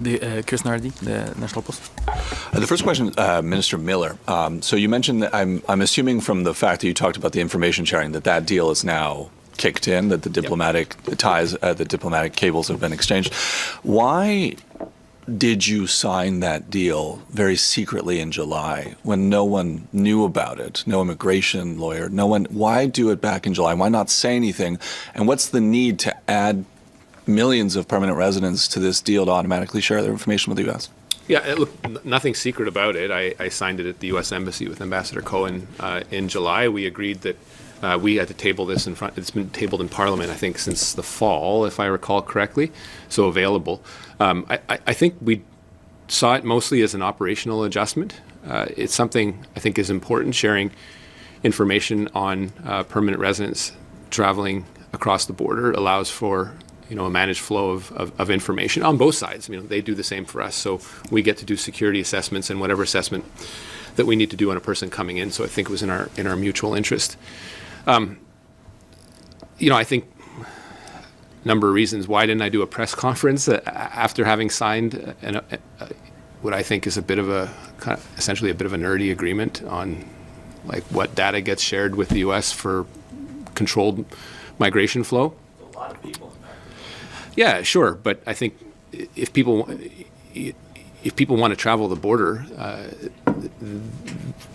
Chris Nardi, the National Post. The first question, Minister Miller. So you mentioned that I'm assuming from the fact that you talked about the information sharing that deal is now kicked in, that the diplomatic ties, the diplomatic cables have been exchanged. Why did you sign that deal very secretly in July when no one knew about it? No immigration lawyer, no one. Why do it back in July? Why not say anything? And what's the need to add millions of permanent residents to this deal to automatically share their information with the U.S.? Yeah, look, nothing secret about it. I signed it at the U.S. Embassy with Ambassador Cohen in July. We agreed that we had to table this in front. It's been tabled in Parliament, I think, since the fall, if I recall correctly, so available. I think we saw it mostly as an operational adjustment. It's something I think is important, sharing information on permanent residents traveling across the border allows for a managed flow of information on both sides. They do the same for us, so we get to do security assessments and whatever assessment that we need to do on a person coming in. So I think it was in our mutual interest. I think a number of reasons. Why didn't I do a press conference after having signed what I think is essentially a bit of a nerdy agreement on like what data gets shared with the U.S. for controlled migration flow? A lot of people. Yeah, sure, but I think if people want to travel the border,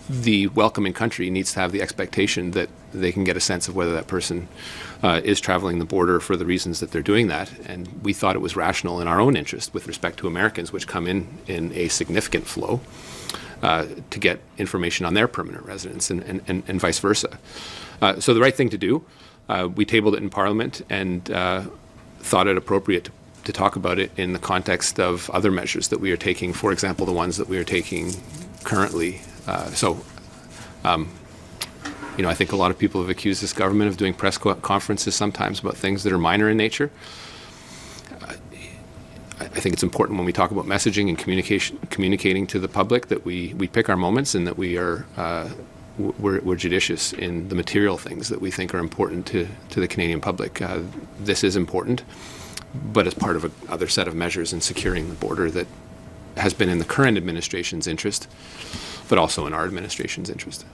the welcoming country needs to have the expectation that they can get a sense of whether that person is traveling the border for the reasons that they're doing that. And we thought it was rational in our own interest with respect to Americans, which come in a significant flow, to get information on their permanent residents and vice versa. So the right thing to do, we tabled it in Parliament and thought it appropriate to talk about it in the context of other measures that we are taking, for example, the ones that we are taking currently. I think a lot of people have accused this government of doing press conferences sometimes about things that are minor in nature. I think it's important when we talk about messaging and communicating to the public that we pick our moments and that we're judicious in the material things that we think are important to the Canadian public. This is important, but as part of another set of measures in securing the border that has been in the current administration's interest, but also in our administration's interest.